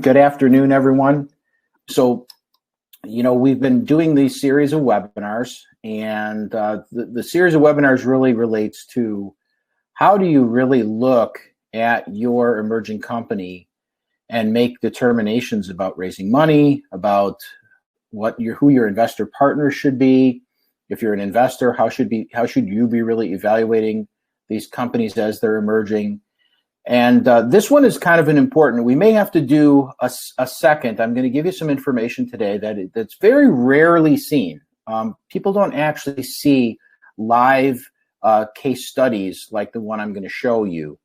Good afternoon, everyone. So, we've been doing these series of webinars, and the series of webinars really relates to how do you really look at your emerging company and make determinations about raising money, about who your investor partners should be. If you're an investor, how should you be really evaluating these companies as they're emerging? And this one is kind of an important. We may have to do a second. I'm going to give you some information today that's very rarely seen. People don't actually see live case studies like the one I'm going to show you,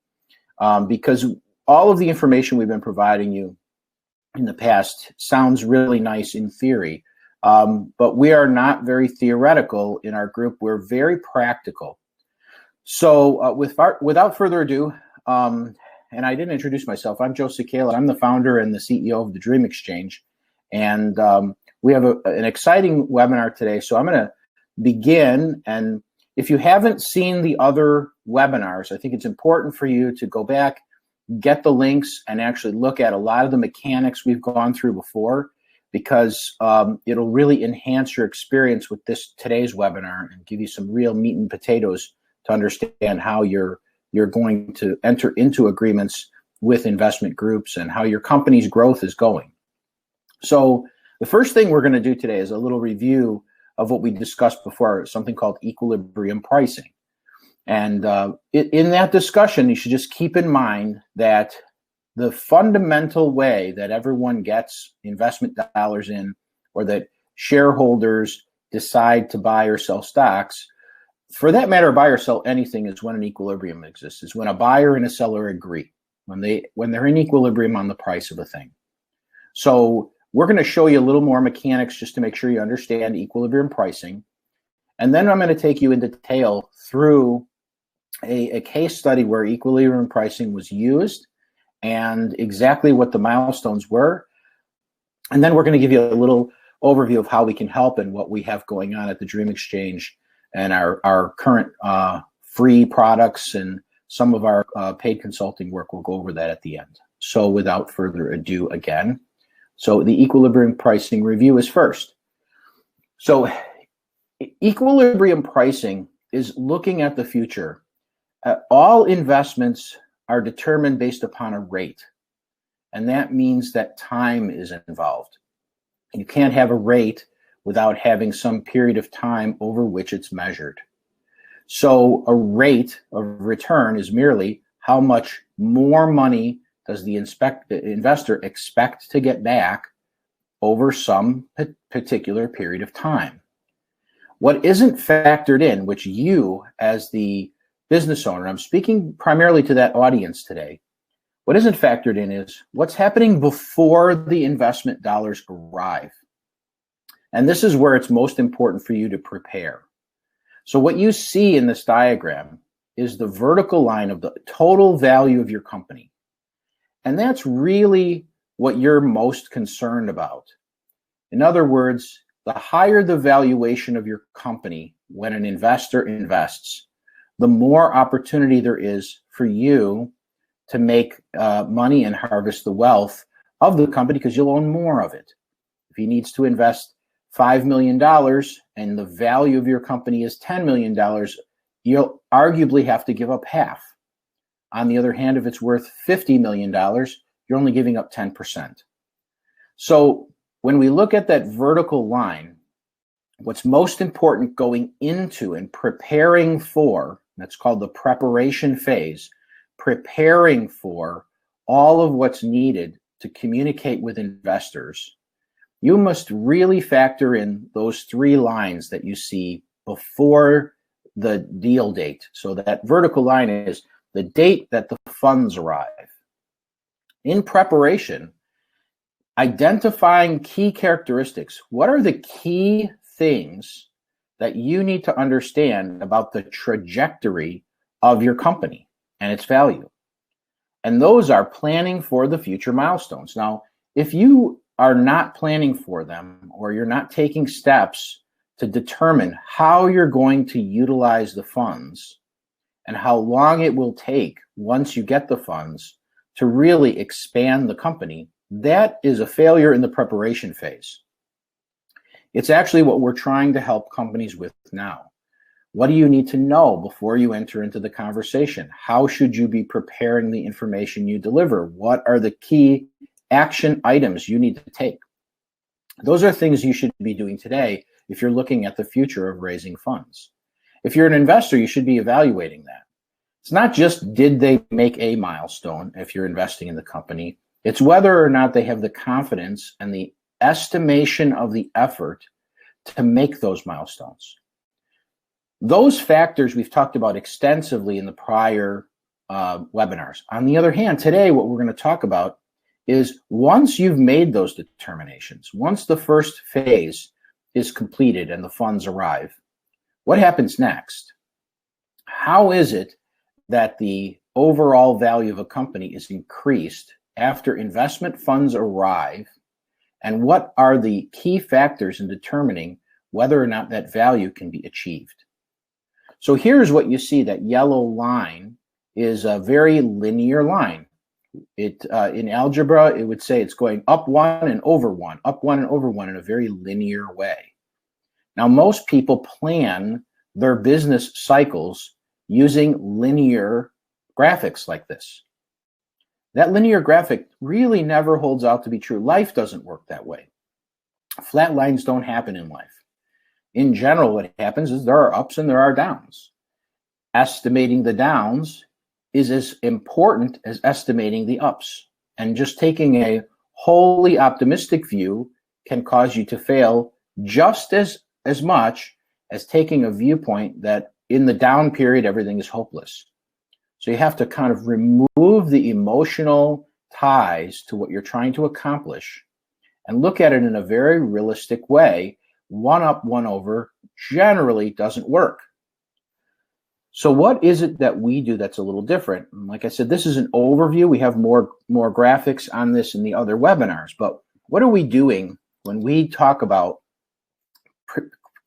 because all of the information we've been providing you in the past sounds really nice in theory, but we are not very theoretical in our group. We're very practical. So without further ado, and I didn't introduce myself. I'm Joe Cecala. I'm the founder and the CEO of the DreamXConnect, and we have an exciting webinar today. So I'm going to begin, and if you haven't seen the other webinars, I think it's important for you to go back, get the links, and actually look at a lot of the mechanics we've gone through before, because it'll really enhance your experience with today's webinar and give you some real meat and potatoes to understand how you're going to enter into agreements with investment groups and how your company's growth is going. So the first thing we're going to do today is a little review of what we discussed before, something called equilibrium pricing. And in that discussion, you should just keep in mind that the fundamental way that everyone gets investment dollars in, or that shareholders decide to buy or sell stocks, for that matter, buy or sell anything, is when an equilibrium exists, is when a buyer and a seller agree, when they're in equilibrium on the price of a thing. So we're going to show you a little more mechanics just to make sure you understand equilibrium pricing. And then I'm going to take you in detail through a case study where equilibrium pricing was used and exactly what the milestones were. And then we're going to give you a little overview of how we can help and what we have going on at the DreamXConnect and our current free products and some of our paid consulting work. We'll go over that at the end. So without further ado, again, so the equilibrium pricing review is first. So equilibrium pricing is looking at the future. All investments are determined based upon a rate, and that means that time is involved. You can't have a rate without having some period of time over which it's measured. So a rate of return is merely how much more money does the investor expect to get back over some particular period of time. What isn't factored in, which you as the business owner, I'm speaking primarily to that audience today, what isn't factored in is what's happening before the investment dollars arrive. And this is where it's most important for you to prepare. So what you see in this diagram is the vertical line of the total value of your company. And that's really what you're most concerned about. In other words, the higher the valuation of your company when an investor invests, the more opportunity there is for you to make money and harvest the wealth of the company, because you'll own more of it. If he needs to invest $5 million and the value of your company is $10 million, you'll arguably have to give up half. On the other hand, if it's worth $50 million, you're only giving up 10%. So when we look at that vertical line, what's most important going into and preparing for, that's called the preparation phase, preparing for all of what's needed to communicate with investors, you must really factor in those three lines that you see before the deal date. So that vertical line is the date that the funds arrive. In preparation, identifying key characteristics. What are the key things that you need to understand about the trajectory of your company and its value? And those are planning for the future milestones. Now, if you are not planning for them, or you're not taking steps to determine how you're going to utilize the funds and how long it will take once you get the funds to really expand the company, that is a failure in the preparation phase. It's actually what we're trying to help companies with now. What do you need to know before you enter into the conversation? How should you be preparing the information you deliver? What are the key action items you need to take? Those are things you should be doing today if you're looking at the future of raising funds. If you're an investor, you should be evaluating that. It's not just did they make a milestone if you're investing in the company. It's whether or not they have the confidence and the estimation of the effort to make those milestones. Those factors we've talked about extensively in the prior webinars. On the other hand, today what we're going to talk about is once you've made those determinations, once the first phase is completed and the funds arrive, what happens next? How is it that the overall value of a company is increased after investment funds arrive? And what are the key factors in determining whether or not that value can be achieved? So here's what you see. That yellow line is a very linear line. In algebra, it would say it's going up one and over one, up one and over one in a very linear way. Now, most people plan their business cycles using linear graphics like this. That linear graphic really never holds out to be true. Life doesn't work that way. Flat lines don't happen in life. In general, what happens is there are ups and there are downs. Estimating the downs is as important as estimating the ups. And just taking a wholly optimistic view can cause you to fail just as much as taking a viewpoint that in the down period, everything is hopeless. So you have to kind of remove the emotional ties to what you're trying to accomplish and look at it in a very realistic way. One up, one over generally doesn't work. So what is it that we do that's a little different? And like I said, this is an overview. We have more graphics on this in the other webinars. But what are we doing when we talk about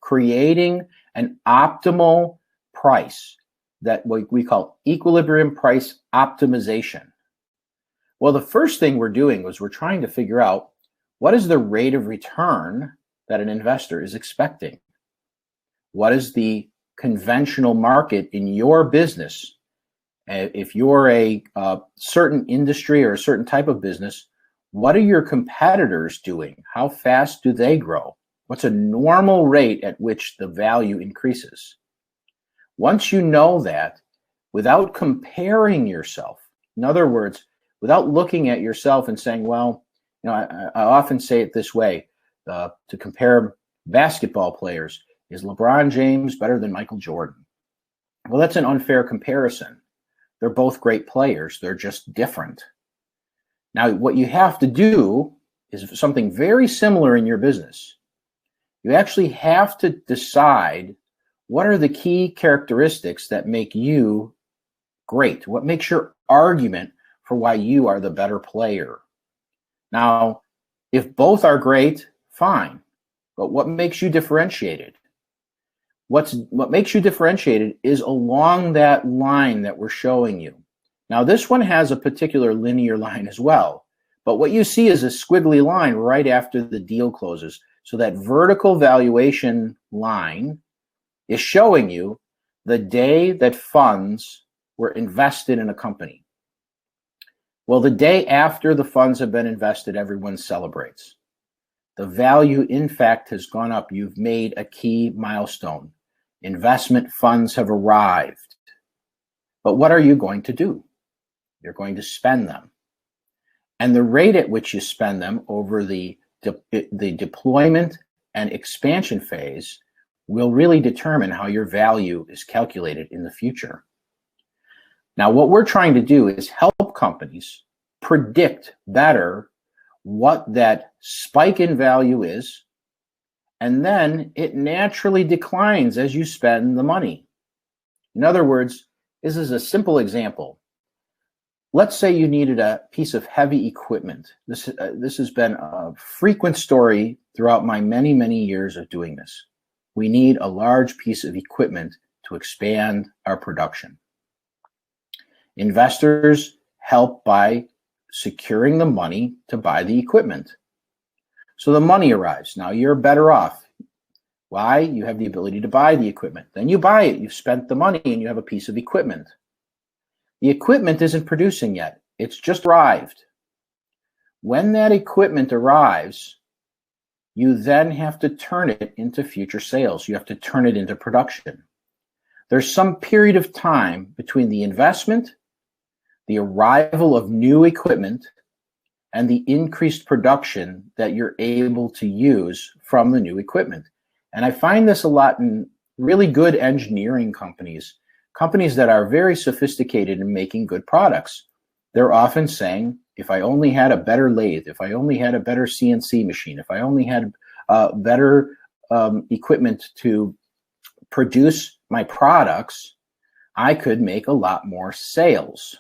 creating an optimal price that we call equilibrium price optimization? Well, the first thing we're doing was we're trying to figure out what is the rate of return that an investor is expecting. What is the conventional market in your business? If you're a certain industry or a certain type of business, what are your competitors doing? How fast do they grow? What's a normal rate at which the value increases? Once you know that, without comparing yourself, in other words, without looking at yourself and saying, well, you know, I often say it this way, to compare basketball players. Is LeBron James better than Michael Jordan? Well, that's an unfair comparison. They're both great players. They're just different. Now, what you have to do is something very similar in your business. You actually have to decide what are the key characteristics that make you great? What makes your argument for why you are the better player? Now, if both are great, fine. But what makes you differentiated? What makes you differentiated is along that line that we're showing you. Now, this one has a particular linear line as well. But what you see is a squiggly line right after the deal closes. So that vertical valuation line is showing you the day that funds were invested in a company. Well, the day after the funds have been invested, everyone celebrates. The value, in fact, has gone up. You've made a key milestone. Investment funds have arrived. But what are you going to do? You're going to spend them. And the rate at which you spend them over the deployment and expansion phase will really determine how your value is calculated in the future. Now, what we're trying to do is help companies predict better what that spike in value is, and then it naturally declines as you spend the money. In other words, this is a simple example. Let's say you needed a piece of heavy equipment. This has been a frequent story throughout my many, many years of doing this. We need a large piece of equipment to expand our production. Investors help by securing the money to buy the equipment. So the money arrives. Now you're better off. Why? You have the ability to buy the equipment. Then you buy it. You've spent the money and you have a piece of equipment. The equipment isn't producing yet. It's just arrived. When that equipment arrives, you then have to turn it into future sales. You have to turn it into production. There's some period of time between the investment, the arrival of new equipment, and the increased production that you're able to use from the new equipment. And I find this a lot in really good engineering companies that are very sophisticated in making good products. They're often saying, if I only had a better lathe, if I only had a better CNC machine, if I only had better equipment to produce my products, I could make a lot more sales.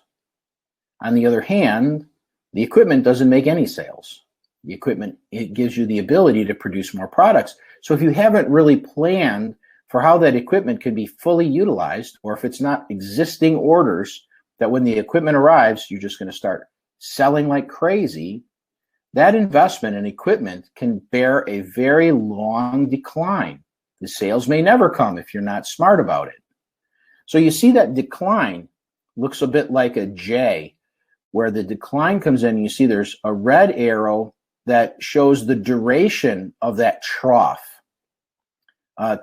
On the other hand, the equipment doesn't make any sales. The equipment, it gives you the ability to produce more products. So if you haven't really planned for how that equipment can be fully utilized, or if it's not existing orders that when the equipment arrives, you're just going to start selling like crazy, that investment in equipment can bear a very long decline. The sales may never come if you're not smart about it. So you see that decline looks a bit like a J, where the decline comes in, and you see there's a red arrow that shows the duration of that trough.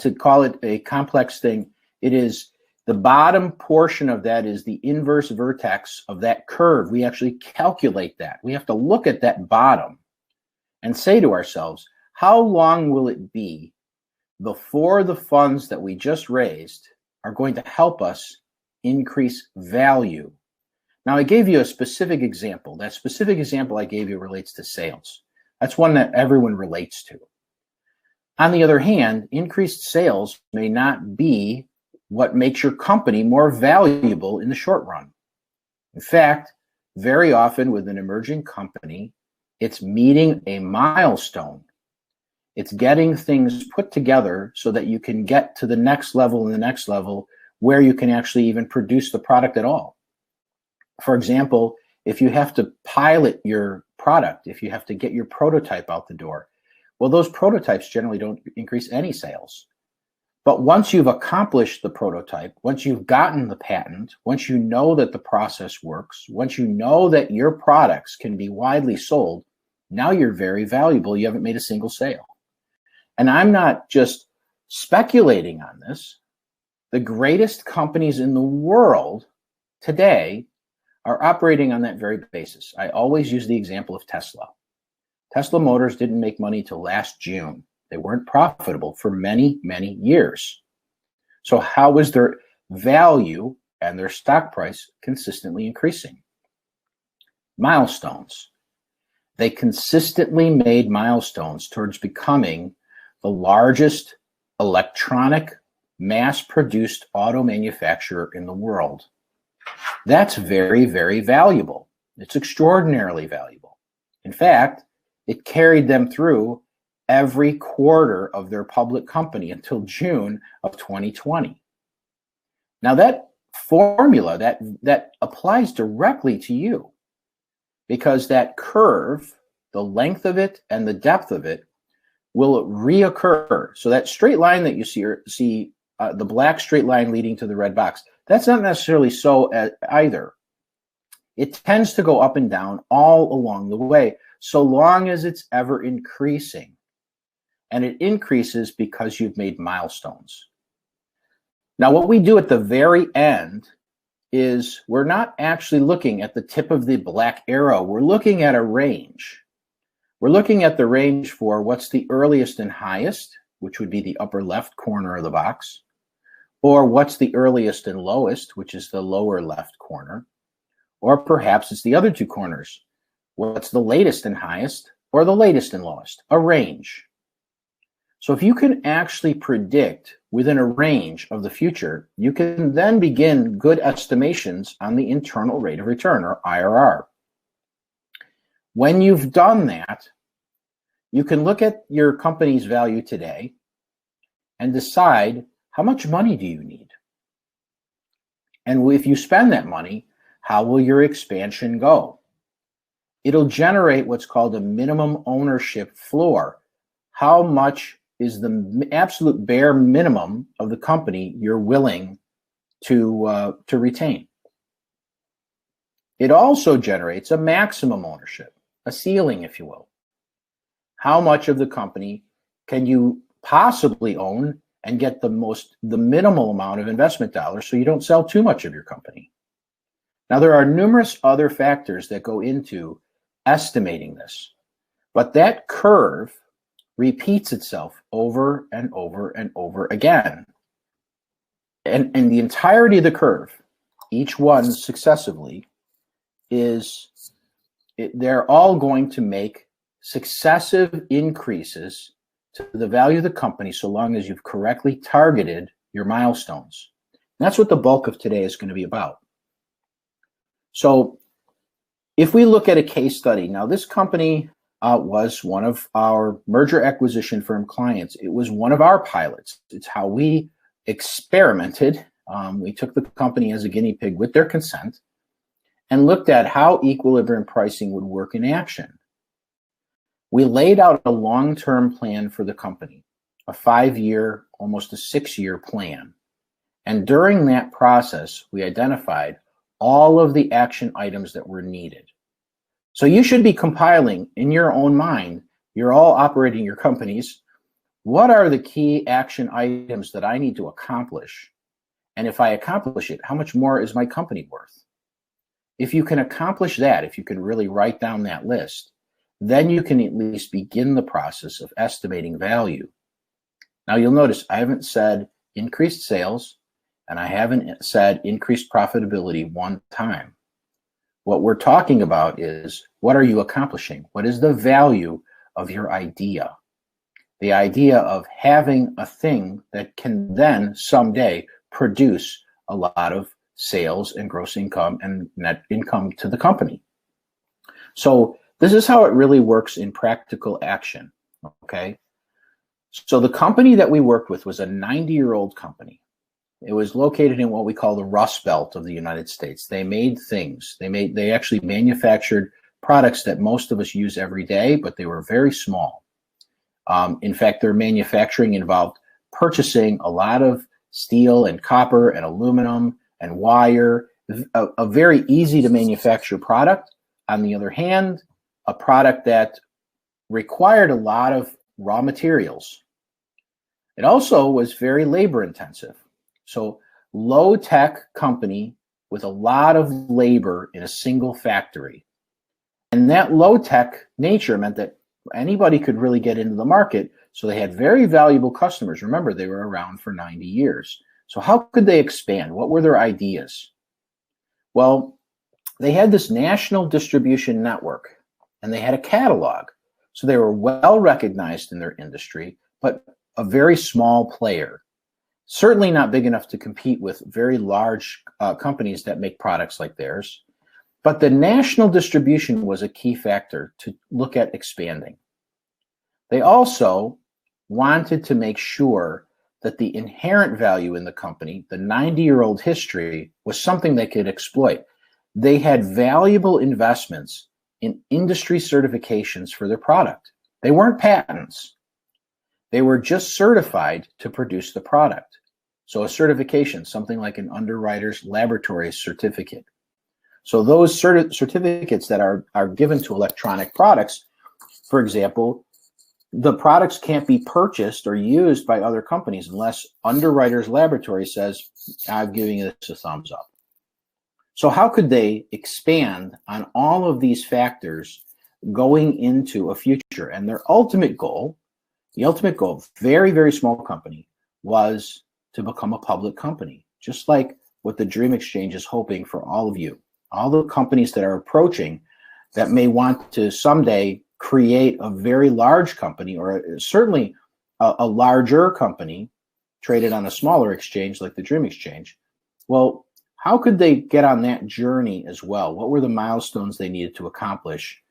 To call it a complex thing, it is the bottom portion of that is the inverse vertex of that curve. We actually calculate that. We have to look at that bottom and say to ourselves, how long will it be before the funds that we just raised are going to help us increase value? Now, I gave you a specific example. That specific example I gave you relates to sales. That's one that everyone relates to. On the other hand, increased sales may not be what makes your company more valuable in the short run. In fact, very often with an emerging company, it's meeting a milestone. It's getting things put together so that you can get to the next level and the next level where you can actually even produce the product at all. For example, if you have to pilot your product, if you have to get your prototype out the door, well, those prototypes generally don't increase any sales. But once you've accomplished the prototype, once you've gotten the patent, once you know that the process works, once you know that your products can be widely sold, now you're very valuable. You haven't made a single sale. And I'm not just speculating on this. The greatest companies in the world today are operating on that very basis. I always use the example of Tesla. Tesla Motors didn't make money till last June. They weren't profitable for many, many years. So how was their value and their stock price consistently increasing? Milestones. They consistently made milestones towards becoming the largest electronic mass-produced auto manufacturer in the world. That's very, very valuable. It's extraordinarily valuable. In fact, it carried them through every quarter of their public company until June of 2020. Now that formula, that applies directly to you, because that curve, the length of it and the depth of it, will reoccur. So that straight line that you see the black straight line leading to the red box, that's not necessarily so either. It tends to go up and down all along the way, so long as it's ever increasing. And it increases because you've made milestones. Now, what we do at the very end is we're not actually looking at the tip of the black arrow. We're looking at a range. We're looking at the range for what's the earliest and highest, which would be the upper left corner of the box, or what's the earliest and lowest, which is the lower left corner, or perhaps it's the other two corners. What's the latest and highest, or the latest and lowest, a range. So if you can actually predict within a range of the future, you can then begin good estimations on the internal rate of return, or IRR. When you've done that, you can look at your company's value today and decide how much money do you need? And if you spend that money, how will your expansion go? it'll generate what's called a minimum ownership floor. How much is the absolute bare minimum of the company you're willing to retain? It also generates a maximum ownership, a ceiling, if you will. How much of the company can you possibly own and get the minimal amount of investment dollars so you don't sell too much of your company? Now, there are numerous other factors that go into estimating this, but that curve repeats itself over and over and over again. And the entirety of the curve, each one successively, they're all going to make successive increases to the value of the company so long as you've correctly targeted your milestones. And that's what the bulk of today is going to be about. So if we look at a case study, now this company was one of our merger acquisition firm clients. It was one of our pilots. It's how we experimented. We took the company as a guinea pig with their consent and looked at how equilibrium pricing would work in action. We laid out a long-term plan for the company, a 5-year, almost a 6-year plan. And during that process, we identified all of the action items that were needed. So you should be compiling in your own mind, you're all operating your companies, what are the key action items that I need to accomplish? And if I accomplish it, how much more is my company worth? If you can accomplish that, if you can really write down that list, then you can at least begin the process of estimating value. Now you'll notice I haven't said increased sales and I haven't said increased profitability one time. What we're talking about is, what are you accomplishing? What is the value of your idea? The idea of having a thing that can then someday produce a lot of sales and gross income and net income to the company. So this is how it really works in practical action, okay? So the company that we worked with was a 90-year-old company. It was located in what we call the Rust Belt of the United States. They made things. They actually manufactured products that most of us use every day, but they were very small. In fact, their manufacturing involved purchasing a lot of steel and copper and aluminum and wire, a very easy to manufacture product. On the other hand, a product that required a lot of raw materials. It also was very labor intensive. So low tech company with a lot of labor in a single factory. And that low tech nature meant that anybody could really get into the market. So they had very valuable customers. Remember, they were around for 90 years. So how could they expand? What were their ideas? Well, they had this national distribution network and they had a catalog. So they were well recognized in their industry, but a very small player. Certainly not big enough to compete with very large companies that make products like theirs. But the national distribution was a key factor to look at expanding. They also wanted to make sure that the inherent value in the company, the 90-year-old history, was something they could exploit. They had valuable investments in industry certifications for their product. They weren't patents. They were just certified to produce the product. So a certification, something like an underwriter's laboratory certificate. So those certificates that are given to electronic products, for example, the products can't be purchased or used by other companies unless underwriter's laboratory says, I'm giving this a thumbs up. So how could they expand on all of these factors going into a future? And their ultimate goal, very, very small company, was to become a public company, just like what the DreamXChange is hoping for all of you. All the companies that are approaching that may want to someday create a very large company, or certainly a larger company traded on a smaller exchange like the DreamXChange. Well, how could they get on that journey as well? What were the milestones they needed to accomplish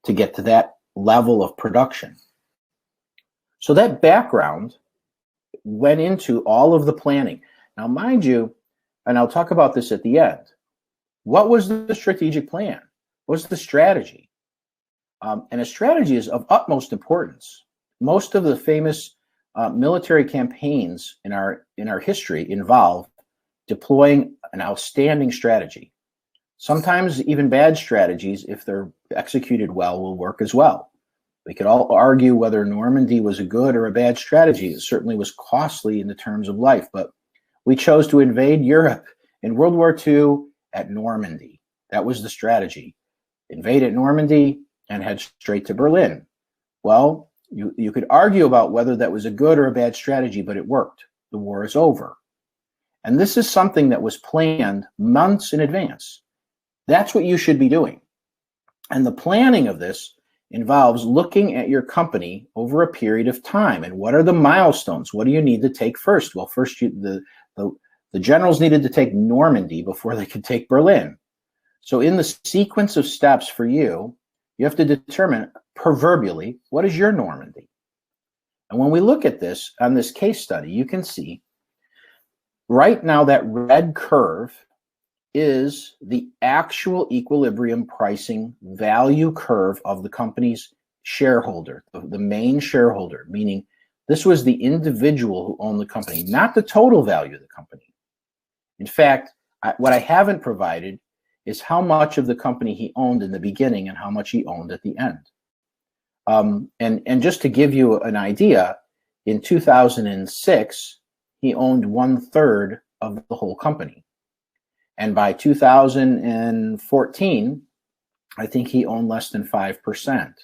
to get to that level of production? So that background went into all of the planning. Now, mind you, and I'll talk about this at the end, what was the strategic plan? What was the strategy? And a strategy is of utmost importance. Most of the famous military campaigns in our history involve deploying an outstanding strategy. Sometimes even bad strategies, if they're executed well, will work as well. We could all argue whether Normandy was a good or a bad strategy. It certainly was costly in the terms of life, but we chose to invade Europe in World War II at Normandy. That was the strategy. Invade at Normandy and head straight to Berlin. Well, you could argue about whether that was a good or a bad strategy, but it worked. The war is over. And this is something that was planned months in advance. That's what you should be doing. And the planning of this involves looking at your company over a period of time. And what are the milestones? What do you need to take first? Well, first, the generals needed to take Normandy before they could take Berlin. So in the sequence of steps for you, you have to determine, proverbially, what is your Normandy? And when we look at this on this case study, you can see right now that red curve is the actual equilibrium pricing value curve of the company's shareholder, the main shareholder, meaning this was the individual who owned the company, not the total value of the company. In fact, what I haven't provided is how much of the company he owned in the beginning and how much he owned at the end. And just to give you an idea, in 2006, he owned 1/3 of the whole company. And by 2014, I think he owned less than 5%.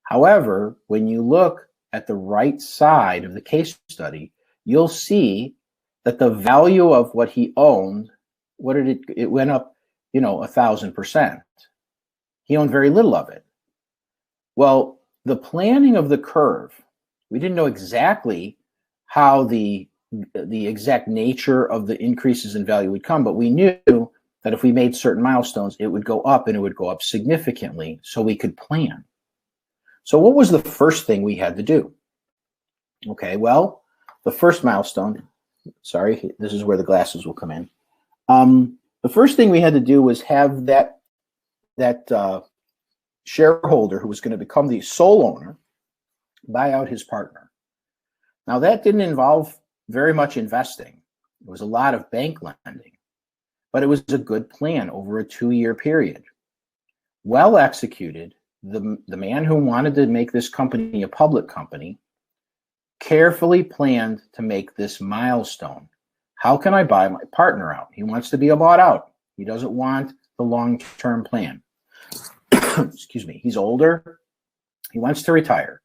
However, when you look at the right side of the case study, you'll see that the value of what he owned, it went up, 1,000%. He owned very little of it. Well, the planning of the curve, we didn't know exactly how the exact nature of the increases in value would come, but we knew that if we made certain milestones, it would go up, and it would go up significantly, so we could plan. So what was the first thing we had to do? Okay, well, the first milestone, sorry, this is where the glasses will come in. The first thing we had to do was have that shareholder who was going to become the sole owner buy out his partner. Now, that didn't involve very much investing. It was a lot of bank lending, but it was a good plan over a 2-year period. Well executed, the man who wanted to make this company a public company carefully planned to make this milestone. How can I buy my partner out? He wants to be bought out. He doesn't want the long-term plan. Excuse me. He's older. He wants to retire.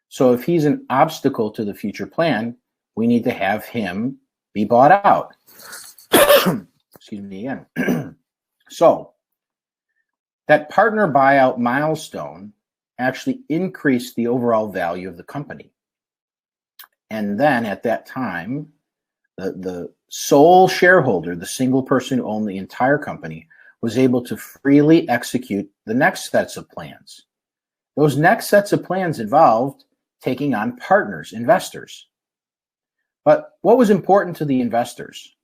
So if he's an obstacle to the future plan, we need to have him be bought out. Excuse me again. So that partner buyout milestone actually increased the overall value of the company. And then at that time, the sole shareholder, the single person who owned the entire company, was able to freely execute the next sets of plans. Those next sets of plans involved taking on partners, investors. But what was important to the investors?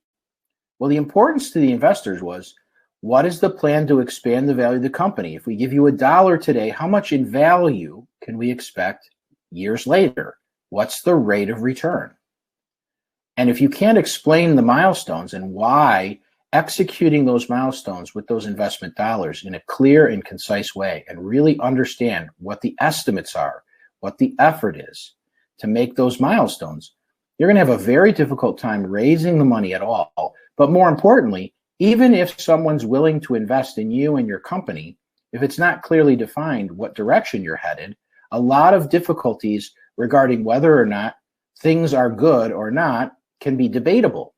Well, the importance to the investors was, what is the plan to expand the value of the company? If we give you $1 today, how much in value can we expect years later? What's the rate of return? And if you can't explain the milestones and why executing those milestones with those investment dollars in a clear and concise way, and really understand what the estimates are, what the effort is to make those milestones, you're going to have a very difficult time raising the money at all. But more importantly, even if someone's willing to invest in you and your company, if it's not clearly defined what direction you're headed, a lot of difficulties regarding whether or not things are good or not can be debatable.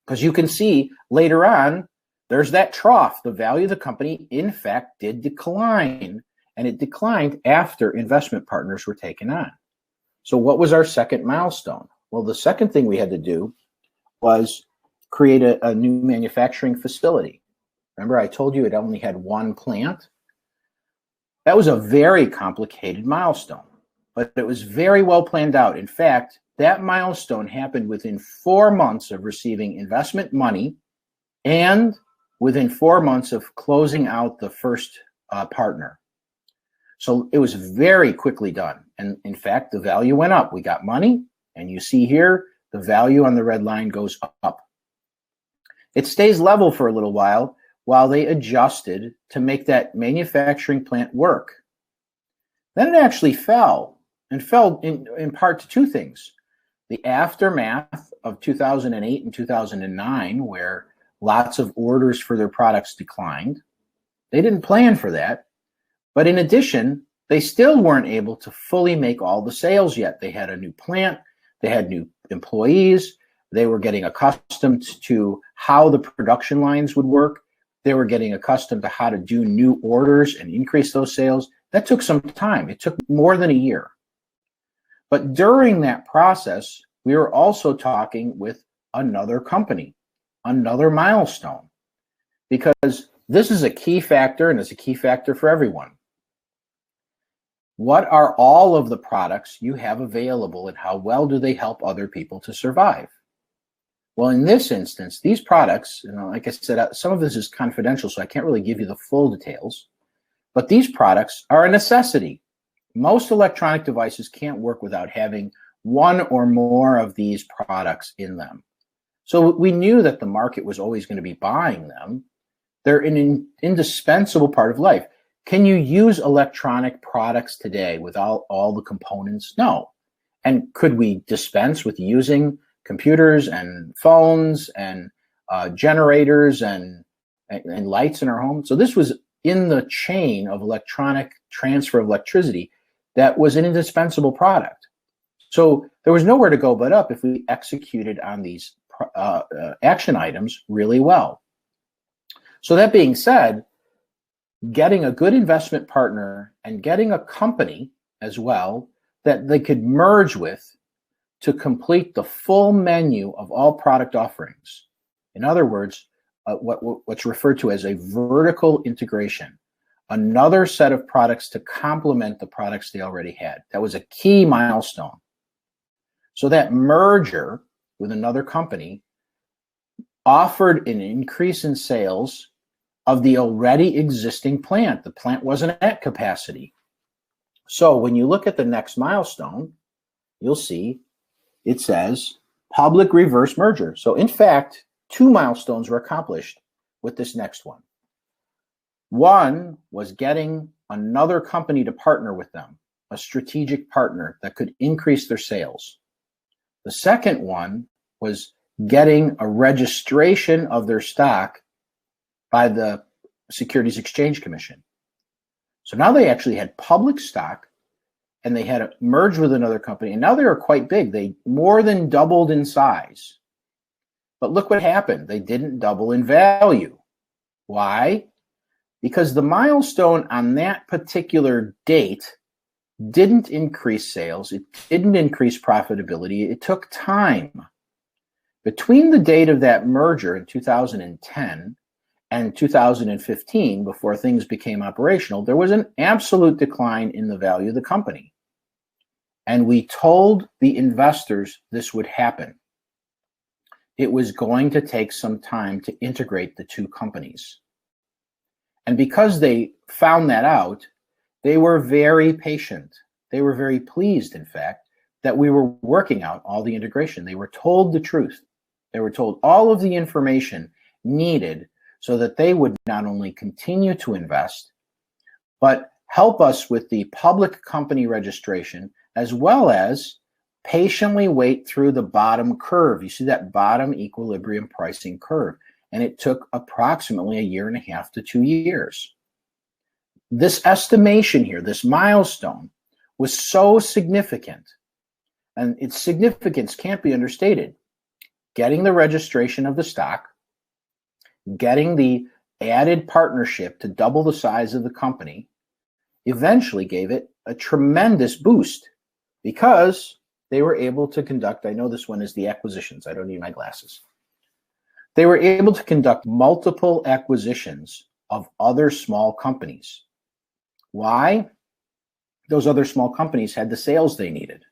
Because you can see later on, there's that trough. The value of the company, in fact, did decline, and it declined after investment partners were taken on. So what was our second milestone? Well, the second thing we had to do was create a new manufacturing facility. Remember, I told you it only had one plant? That was a very complicated milestone, but it was very well planned out. In fact, that milestone happened within 4 months of receiving investment money and within 4 months of closing out the first partner. So it was very quickly done. And in fact, the value went up. We got money, and you see here, the value on the red line goes up. It stays level for a little while they adjusted to make that manufacturing plant work. Then it actually fell, and fell in part to two things. The aftermath of 2008 and 2009, where lots of orders for their products declined. They didn't plan for that. But in addition, they still weren't able to fully make all the sales yet. They had a new plant, they had new employees, they were getting accustomed to how the production lines would work. They were getting accustomed to how to do new orders and increase those sales. That took some time. It took more than a year. But during that process, we were also talking with another company, another Milestone, because this is a key factor, and it's a key factor for everyone. What are all of the products you have available, and how well do they help other people to survive? Well, in this instance, these products, like I said, some of this is confidential, so I can't really give you the full details, but these products are a necessity. Most electronic devices can't work without having one or more of these products in them. So we knew that the market was always going to be buying them. They're an indispensable part of life. Can you use electronic products today without all the components? No. And could we dispense with using computers and phones and generators and lights in our home? So this was in the chain of electronic transfer of electricity that was an indispensable product. So there was nowhere to go but up if we executed on these action items really well. So that being said, getting a good investment partner and getting a company as well that they could merge with to complete the full menu of all product offerings. In other words, what's referred to as a vertical integration, another set of products to complement the products they already had. That was a key milestone. So that merger with another company offered an increase in sales of the already existing plant. The plant wasn't at capacity. So when you look at the next milestone, you'll see it says public reverse merger. So in fact, two milestones were accomplished with this next one. One was getting another company to partner with them, a strategic partner that could increase their sales. The second one was getting a registration of their stock by the Securities Exchange Commission. So now they actually had public stock, and they had merged with another company, and now they are quite big. They more than doubled in size. But look what happened. They didn't double in value. Why? Because the milestone on that particular date didn't increase sales. It didn't increase profitability. It took time. Between the date of that merger in 2010 and 2015, before things became operational, there was an absolute decline in the value of the company. And we told the investors this would happen. It was going to take some time to integrate the two companies. And because they found that out, they were very patient. They were very pleased, in fact, that we were working out all the integration. They were told the truth. They were told all of the information needed so that they would not only continue to invest, but help us with the public company registration, as well as patiently wait through the bottom curve. You see that bottom equilibrium pricing curve. And it took approximately 1.5 years to 2 years. This estimation here, this milestone, was so significant, and its significance can't be understated. Getting the registration of the stock, getting the added partnership to double the size of the company, eventually gave it a tremendous boost because they were able to conduct, I know this one is the acquisitions, I don't need my glasses. They were able to conduct multiple acquisitions of other small companies. Why? Those other small companies had the sales they needed.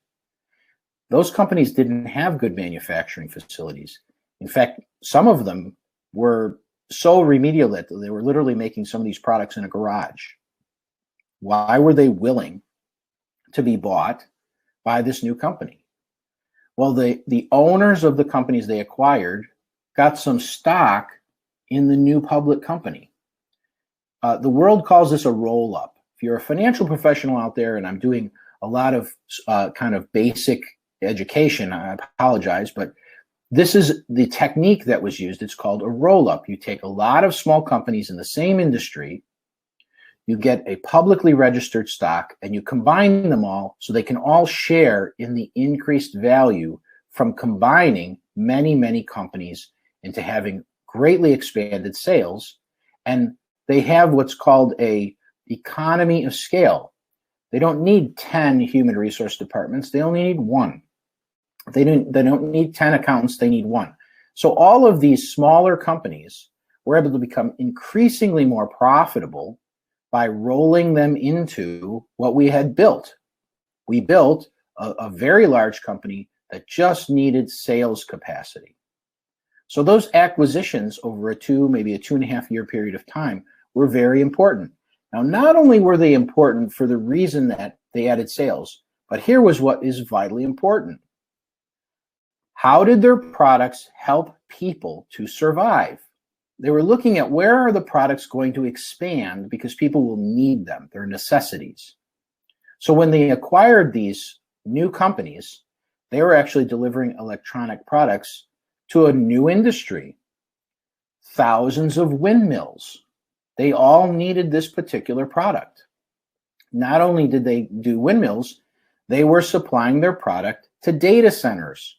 Those companies didn't have good manufacturing facilities. In fact, some of them were so remedial that they were literally making some of these products in a garage. Why were they willing to be bought by this new company? Well, the owners of the companies they acquired got some stock in the new public company. The world calls this a roll-up. If you're a financial professional out there, and I'm doing a lot of kind of basic education, I apologize, but this is the technique that was used. It's called a roll-up. You take a lot of small companies in the same industry, you get a publicly registered stock, and you combine them all so they can all share in the increased value from combining many, many companies into having greatly expanded sales. And they have what's called a economy of scale. They don't need 10 human resource departments. They only need one. They don't need 10 accountants. They need one. So all of these smaller companies were able to become increasingly more profitable by rolling them into what we had built. We built a very large company that just needed sales capacity. So those acquisitions over maybe a 2.5 year period of time were very important. Now, not only were they important for the reason that they added sales, but here was what is vitally important. How did their products help people to survive? They were looking at where are the products going to expand because people will need them. They're necessities. So when they acquired these new companies, they were actually delivering electronic products to a new industry. Thousands of windmills. They all needed this particular product. Not only did they do windmills, they were supplying their product to data centers.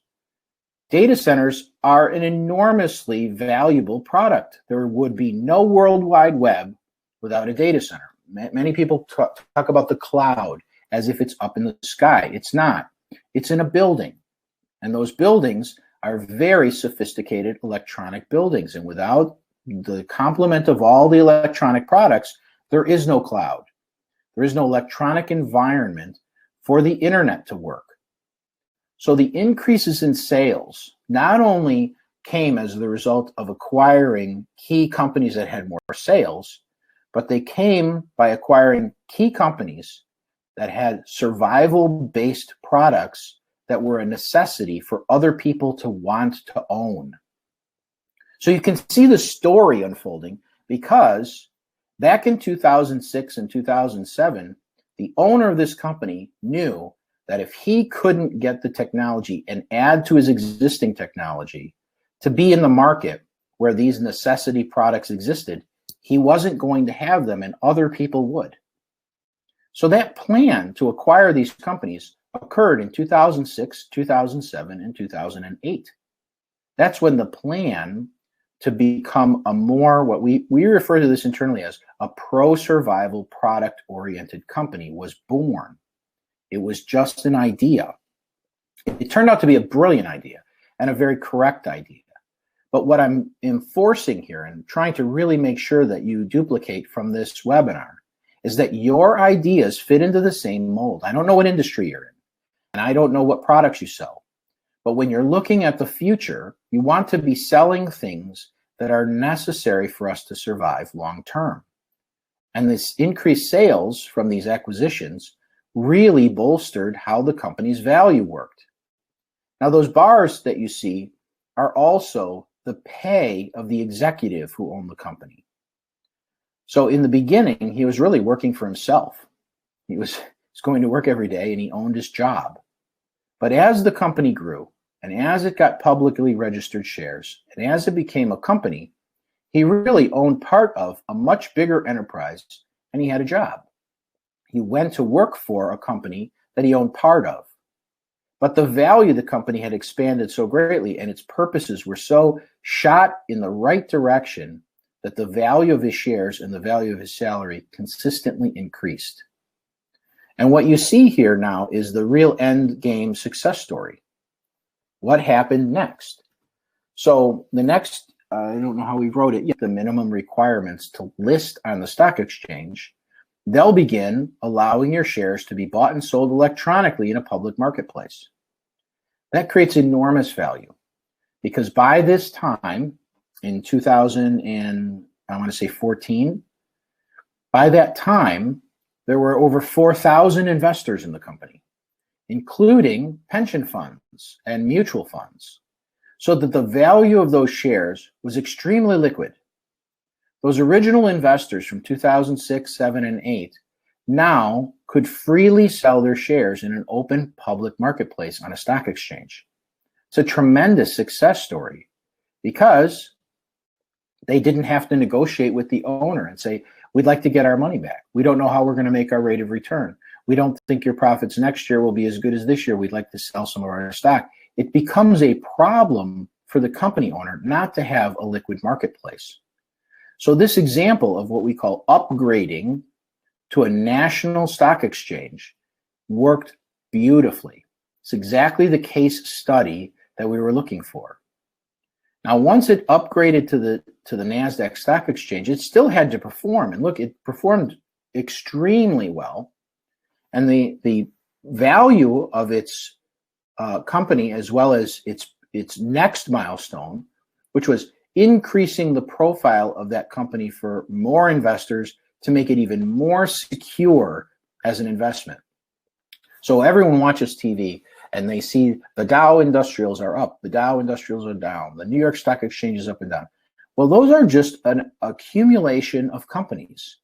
Data centers are an enormously valuable product. There would be no World Wide Web without a data center. Many people talk about the cloud as if it's up in the sky. It's not. It's in a building. And those buildings are very sophisticated electronic buildings. And without the complement of all the electronic products, there is no cloud. There is no electronic environment for the internet to work. So the increases in sales not only came as the result of acquiring key companies that had more sales, but they came by acquiring key companies that had survival-based products that were a necessity for other people to want to own. So you can see the story unfolding because back in 2006 and 2007, the owner of this company knew that if he couldn't get the technology and add to his existing technology to be in the market where these necessity products existed, he wasn't going to have them and other people would. So that plan to acquire these companies occurred in 2006, 2007, and 2008. That's when the plan to become a more, what we refer to this internally as a pro-survival product-oriented company was born. It was just an idea. It turned out to be a brilliant idea and a very correct idea. But what I'm enforcing here and trying to really make sure that you duplicate from this webinar is that your ideas fit into the same mold. I don't know what industry you're in, and I don't know what products you sell. But when you're looking at the future, you want to be selling things that are necessary for us to survive long term. And this increased sales from these acquisitions really bolstered how the company's value worked. Now, those bars that you see are also the pay of the executive who owned the company. So in the beginning, he was really working for himself. He was going to work every day and he owned his job. But as the company grew and as it got publicly registered shares and as it became a company, he really owned part of a much bigger enterprise and he had a job. He went to work for a company that he owned part of. But the value of the company had expanded so greatly and its purposes were so shot in the right direction that the value of his shares and the value of his salary consistently increased. And what you see here now is the real end game success story. What happened next? So the next, I don't know how we wrote it yet, the minimum requirements to list on the stock exchange, they'll begin allowing your shares to be bought and sold electronically in a public marketplace. That creates enormous value because by this time in 2014, by that time, there were over 4,000 investors in the company, including pension funds and mutual funds, so that the value of those shares was extremely liquid. Those original investors from 2006, 7, and 8 now could freely sell their shares in an open public marketplace on a stock exchange. It's a tremendous success story because they didn't have to negotiate with the owner and say, we'd like to get our money back. We don't know how we're going to make our rate of return. We don't think your profits next year will be as good as this year. We'd like to sell some of our stock. It becomes a problem for the company owner not to have a liquid marketplace. So this example of what we call upgrading to a national stock exchange worked beautifully. It's exactly the case study that we were looking for. Now, once it upgraded to the NASDAQ stock exchange, it still had to perform. And look, it performed extremely well. And the value of its company, as well as its next milestone, which was increasing the profile of that company for more investors to make it even more secure as an investment. So everyone watches TV and they see the Dow Industrials are up, the Dow Industrials are down, the New York Stock Exchange is up and down. Well, those are just an accumulation of companies.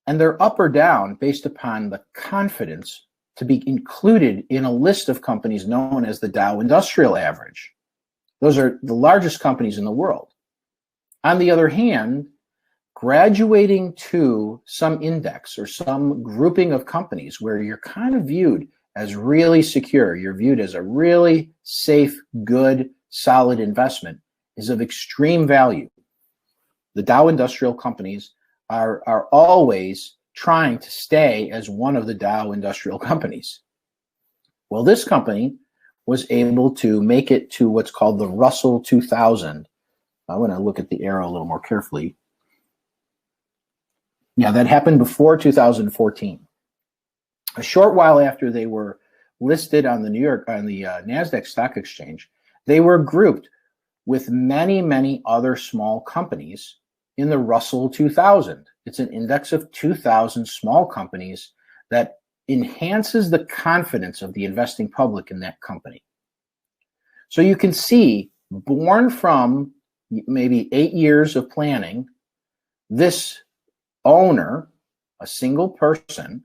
And they're up or down based upon the confidence to be included in a list of companies known as the Dow Industrial Average. Those are the largest companies in the world. On the other hand, graduating to some index or some grouping of companies where you're kind of viewed as really secure, you're viewed as a really safe, good, solid investment is of extreme value. The Dow Industrial companies are always trying to stay as one of the Dow Industrial companies. Well, this company was able to make it to what's called the Russell 2000. I want to look at the arrow a little more carefully. Yeah, that happened before 2014. A short while after they were listed on the NASDAQ Stock Exchange, they were grouped with many, many other small companies in the Russell 2000. It's an index of 2,000 small companies that enhances the confidence of the investing public in that company. So you can see, born from maybe 8 years of planning, this owner, a single person,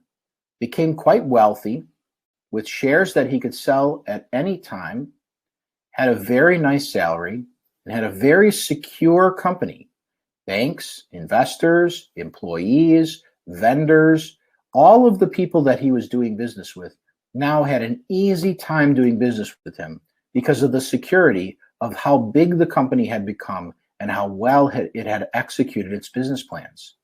became quite wealthy with shares that he could sell at any time, had a very nice salary, and had a very secure company. Banks, investors, employees, vendors, all of the people that he was doing business with now had an easy time doing business with him because of the security of how big the company had become and how well it had executed its business plans.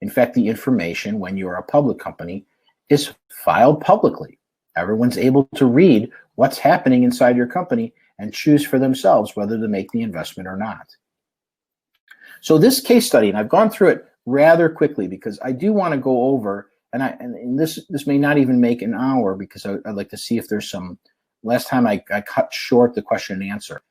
In fact, the information when you're a public company is filed publicly. Everyone's able to read what's happening inside your company and choose for themselves whether to make the investment or not. So this case study, and I've gone through it rather quickly because I do want to go over, and this may not even make an hour because I'd like to see if there's some. Last time I cut short the question and answer.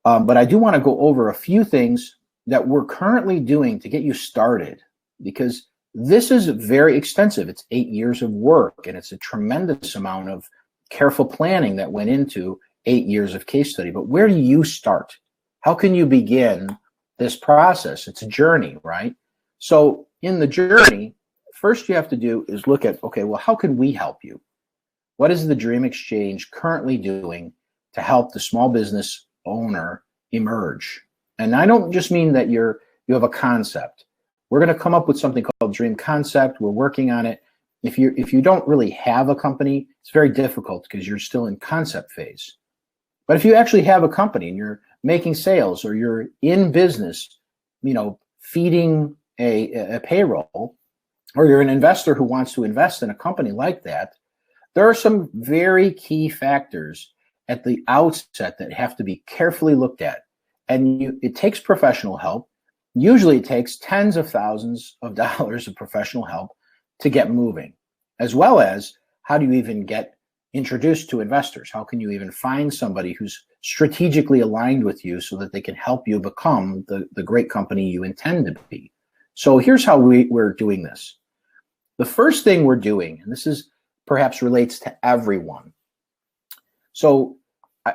But I do want to go over a few things that we're currently doing to get you started, because this is very extensive. It's 8 years of work, and it's a tremendous amount of careful planning that went into 8 years of case study. But where do you start? How can you begin this process? It's a journey, right? So in the journey, first you have to do is look at, okay, well, how can we help you? What is the Dream Exchange currently doing to help the small business owner emerge? And I don't just mean that you have a concept. We're going to come up with something called Dream Concept. We're working on it. If you don't really have a company, it's very difficult because you're still in concept phase. But if you actually have a company and you're making sales or you're in business, feeding a payroll, or you're an investor who wants to invest in a company like that, there are some very key factors at the outset that have to be carefully looked at. And it takes professional help. Usually it takes tens of thousands of dollars of professional help to get moving, as well as how do you even get introduced to investors? How can you even find somebody who's strategically aligned with you so that they can help you become the great company you intend to be? So here's how we're doing this. The first thing we're doing, and this is perhaps relates to everyone. So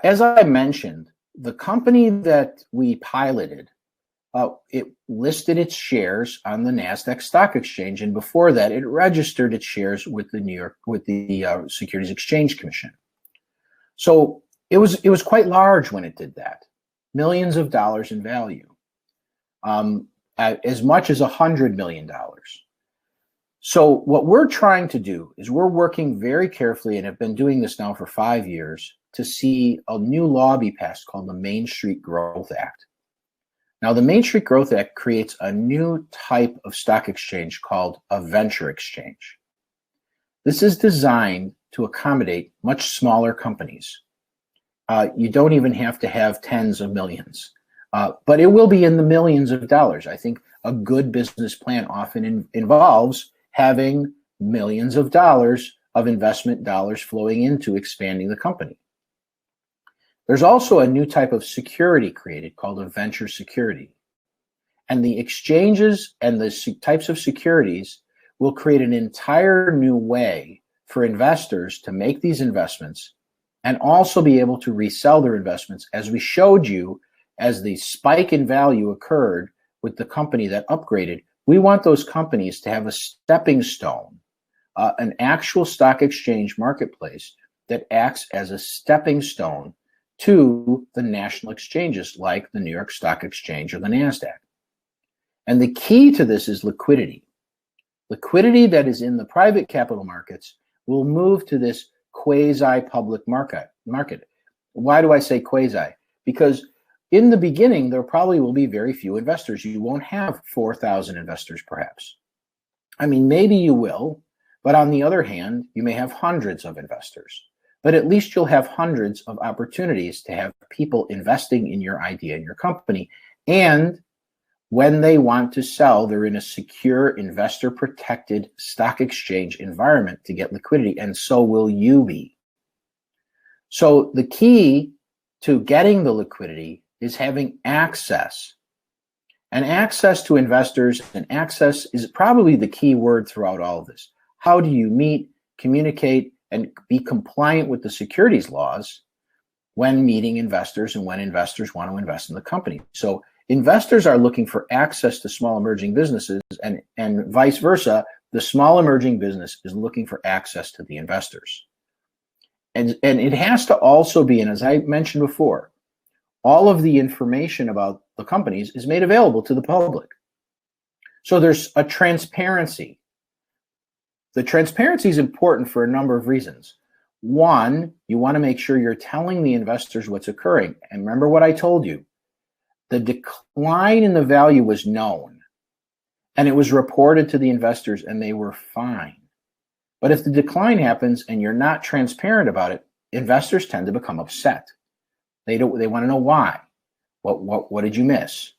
as I mentioned, the company that we piloted, it listed its shares on the NASDAQ Stock Exchange, and before that, it registered its shares with the Securities Exchange Commission. So it was quite large when it did that, millions of dollars in value, as much as $100 million. So what we're trying to do is we're working very carefully, and have been doing this now for 5 years, to see a new law be passed called the Main Street Growth Act. Now, the Main Street Growth Act creates a new type of stock exchange called a venture exchange. This is designed to accommodate much smaller companies. You don't even have to have tens of millions, but it will be in the millions of dollars. I think a good business plan often involves having millions of dollars of investment dollars flowing into expanding the company. There's also a new type of security created called a venture security. And the exchanges and the types of securities will create an entire new way for investors to make these investments and also be able to resell their investments, as we showed you as the spike in value occurred with the company that upgraded. We want those companies to have a stepping stone, an actual stock exchange marketplace that acts as a stepping stone to the national exchanges like the New York Stock Exchange or the NASDAQ. And the key to this is liquidity. Liquidity that is in the private capital markets will move to this quasi-public market. Why do I say quasi? Because in the beginning, there probably will be very few investors. You won't have 4,000 investors, perhaps. I mean, maybe you will, but on the other hand, you may have hundreds of investors. But at least you'll have hundreds of opportunities to have people investing in your idea and your company. And when they want to sell, they're in a secure, investor-protected stock exchange environment to get liquidity, and so will you be. So the key to getting the liquidity is having access. And access to investors, and access is probably the key word throughout all of this. How do you meet, communicate, and be compliant with the securities laws when meeting investors and when investors want to invest in the company? So investors are looking for access to small emerging businesses, and vice versa. The small emerging business is looking for access to the investors. And it has to also be, and as I mentioned before, all of the information about the companies is made available to the public. So there's a transparency. The transparency is important for a number of reasons. One, you want to make sure you're telling the investors what's occurring. And remember what I told you. The decline in the value was known, and it was reported to the investors, and they were fine. But if the decline happens and you're not transparent about it, investors tend to become upset. They want to know why. What did you miss?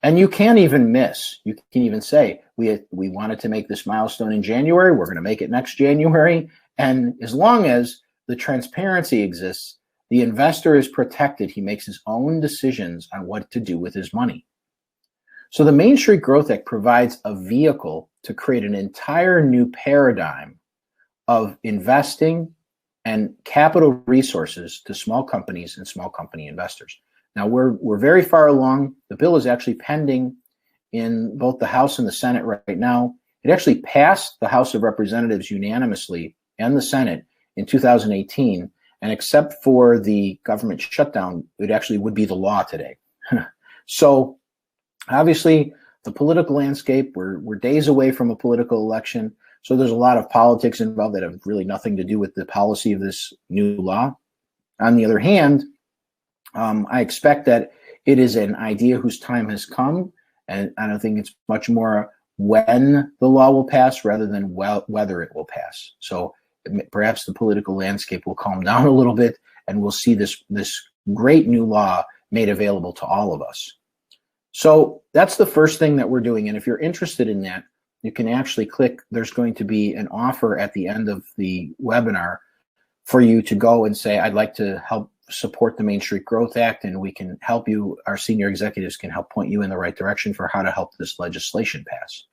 And you can't even miss. You can even say, we wanted to make this milestone in January. We're going to make it next January. And as long as the transparency exists, the investor is protected. He makes his own decisions on what to do with his money. So the Main Street Growth Act provides a vehicle to create an entire new paradigm of investing and capital resources to small companies and small company investors. Now, we're very far along. The bill is actually pending in both the House and the Senate right now. It actually passed the House of Representatives unanimously and the Senate in 2018. And except for the government shutdown, it actually would be the law today. So obviously, the political landscape, we're days away from a political election. So there's a lot of politics involved that have really nothing to do with the policy of this new law. On the other hand, I expect that it is an idea whose time has come, and I don't think it's much more when the law will pass rather than whether it will pass. So perhaps the political landscape will calm down a little bit, and we'll see this great new law made available to all of us. So that's the first thing that we're doing. And if you're interested in that, you can actually click. There's going to be an offer at the end of the webinar for you to go and say, I'd like to help support the Main Street Growth Act, and we can help you. Our senior executives can help point you in the right direction for how to help this legislation pass.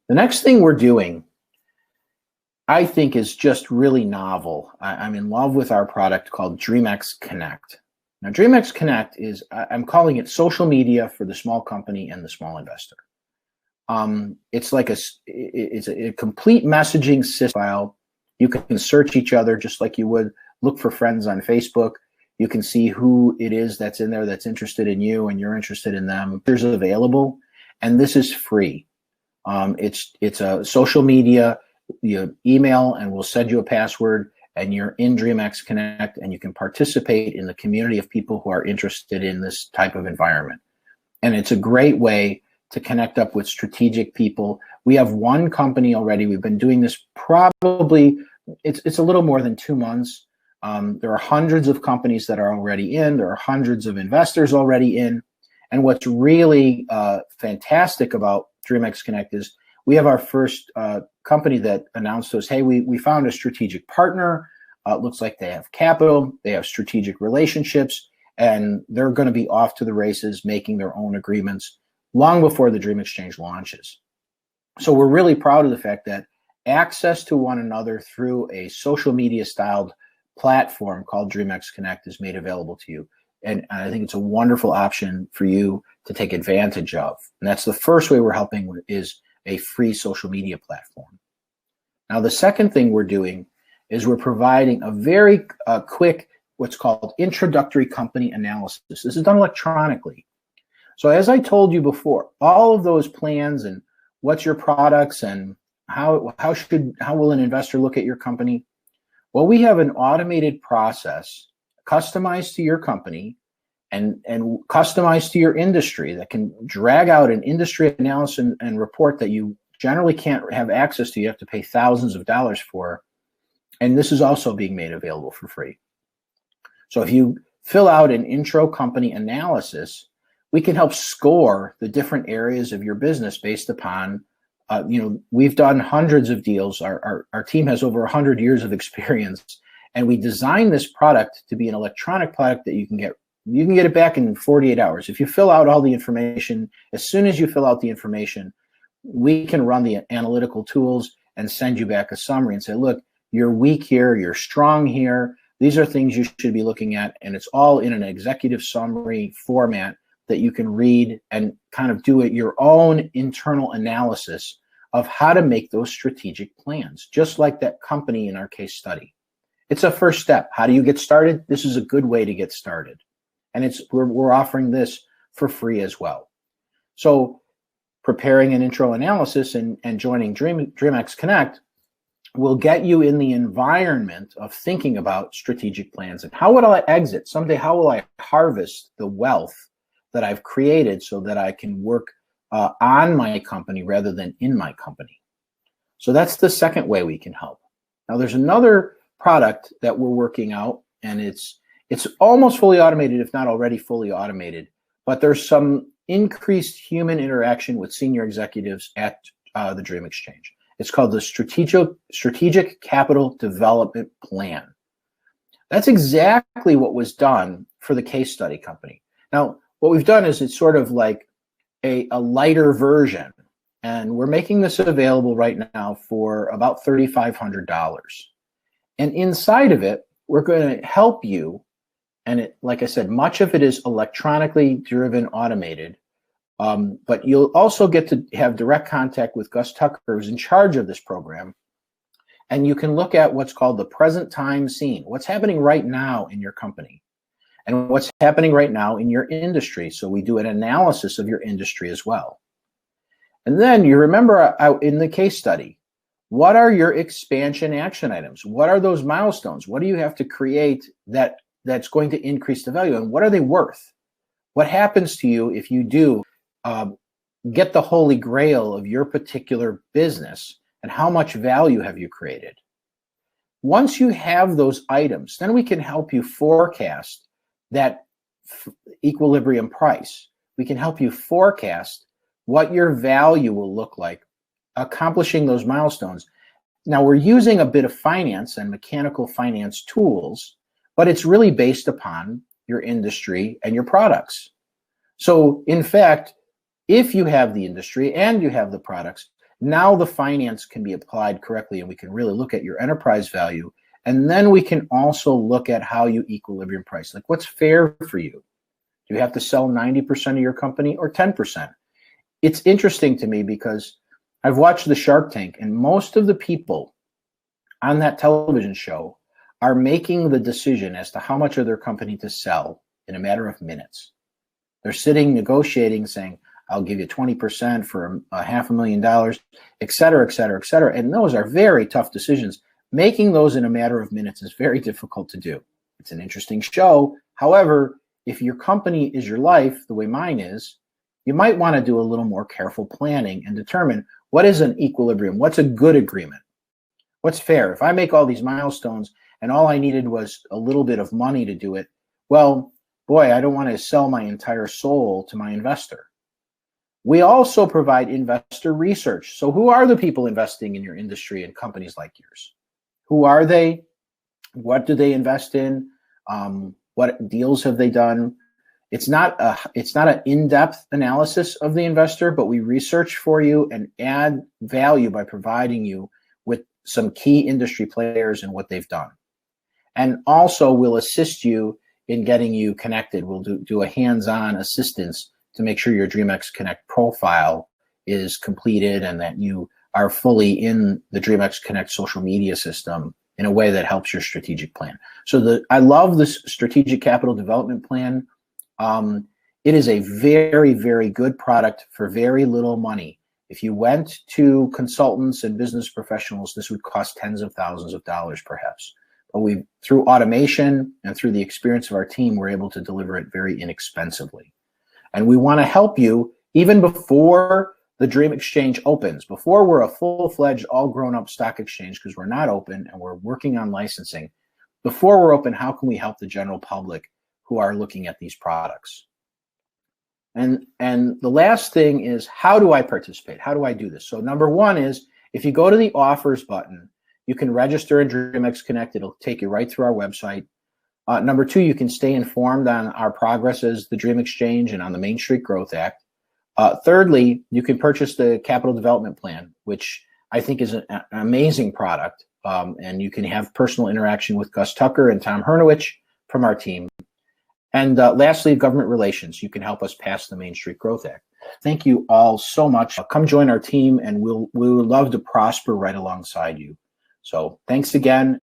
The next thing we're doing I think is just really novel. I'm in love with our product called DreamXConnect. Now, DreamXConnect is, I'm calling it social media for the small company and the small investor. It's like it's a complete messaging system file. You can search each other just like you would look for friends on Facebook. You can see who it is that's in there that's interested in you and you're interested in them. There's available, and this is free. It's a social media. You email and we'll send you a password, and you're in DreamXConnect, and you can participate in the community of people who are interested in this type of environment. And it's a great way to connect up with strategic people. We have one company already. We've been doing this probably, it's a little more than 2 months. There are hundreds of companies that are already in. There are hundreds of investors already in. And what's really fantastic about DreamXConnect is we have our first company that announced to us, hey, we found a strategic partner. It looks like they have capital, they have strategic relationships, and they're going to be off to the races making their own agreements long before the Dream Exchange launches. So we're really proud of the fact that access to one another through a social media styled platform called DreamXConnect is made available to you. And I think it's a wonderful option for you to take advantage of. And that's the first way we're helping is a free social media platform. Now, the second thing we're doing is we're providing a very quick, what's called introductory company analysis. This is done electronically. So as I told you before, all of those plans and what's your products and how will an investor look at your company? Well, we have an automated process customized to your company and customized to your industry that can drag out an industry analysis and report that you generally can't have access to. You have to pay thousands of dollars for. And this is also being made available for free. So if you fill out an intro company analysis, we can help score the different areas of your business based upon, we've done hundreds of deals. Our team has over 100 years of experience, and we designed this product to be an electronic product that you can get it back in 48 hours. If you fill out all the information, as soon as you fill out the information, we can run the analytical tools and send you back a summary and say, look, you're weak here, you're strong here. These are things you should be looking at, and it's all in an executive summary format that you can read and kind of do your own internal analysis of how to make those strategic plans, just like that company in our case study. It's a first step. How do you get started? This is a good way to get started. And we're offering this for free as well. So preparing an intro analysis and joining DreamXConnect will get you in the environment of thinking about strategic plans and how will I exit? Someday, how will I harvest the wealth that I've created so that I can work on my company rather than in my company? So that's the second way we can help. Now there's another product that we're working out, and it's almost fully automated, if not already fully automated, but there's some increased human interaction with senior executives at the Dream Exchange. It's called the Strategic Capital Development Plan. That's exactly what was done for the case study company. Now, what we've done is it's sort of like a lighter version, and we're making this available right now for about $3,500. And inside of it, we're going to help you, and like I said, much of it is electronically driven, automated, but you'll also get to have direct contact with Gus Tucker, who's in charge of this program, and you can look at what's called the present time scene, what's happening right now in your company, and what's happening right now in your industry. So we do an analysis of your industry as well. And then you remember in the case study, what are your expansion action items? What are those milestones? What do you have to create that's going to increase the value? And what are they worth? What happens to you if you do get the holy grail of your particular business, and how much value have you created? Once you have those items, then we can help you forecast that equilibrium price. We can help you forecast what your value will look like accomplishing those milestones. Now, we're using a bit of finance and mechanical finance tools, but it's really based upon your industry and your products. So in fact, if you have the industry and you have the products, Now the finance can be applied correctly, and we can really look at your enterprise value. And then we can also look at how you equilibrium price. Like, what's fair for you? Do you have to sell 90% of your company or 10%? It's interesting to me because I've watched the Shark Tank, and most of the people on that television show are making the decision as to how much of their company to sell in a matter of minutes. They're sitting negotiating, saying, I'll give you 20% for $500,000, et cetera, et cetera, et cetera. And those are very tough decisions. Making those in a matter of minutes is very difficult to do. It's an interesting show. However, if your company is your life, the way mine is, you might want to do a little more careful planning and determine what is an equilibrium, what's a good agreement, what's fair. If I make all these milestones and all I needed was a little bit of money to do it, well, boy, I don't want to sell my entire soul to my investor. We also provide investor research. So who are the people investing in your industry and companies like yours? Who are they? What do they invest in? What deals have they done? It's not an in-depth analysis of the investor, but we research for you and add value by providing you with some key industry players and what they've done. And also we'll assist you in getting you connected. We'll do a hands-on assistance to make sure your DreamXConnect profile is completed and that you are fully in the DreamXConnect social media system in a way that helps your strategic plan. So I love this strategic capital development plan. It is a very, very good product for very little money. If you went to consultants and business professionals, this would cost tens of thousands of dollars perhaps. But through automation and through the experience of our team, we're able to deliver it very inexpensively. And we want to help you even before the Dream Exchange opens, before we're a full-fledged, all grown-up stock exchange, because we're not open and we're working on licensing. Before we're open, how can we help the general public who are looking at these products? And the last thing is, how do I participate? How do I do this? So number one is, if you go to the offers button, you can register in DreamXConnect. It'll take you right through our website. Number two, you can stay informed on our progress as the Dream Exchange and on the Main Street Growth Act. Thirdly, you can purchase the Capital Development Plan, which I think is an amazing product. And you can have personal interaction with Gus Tucker and Tom Hernowich from our team. And lastly, government relations. You can help us pass the Main Street Growth Act. Thank you all so much. Come join our team, and we would love to prosper right alongside you. So thanks again.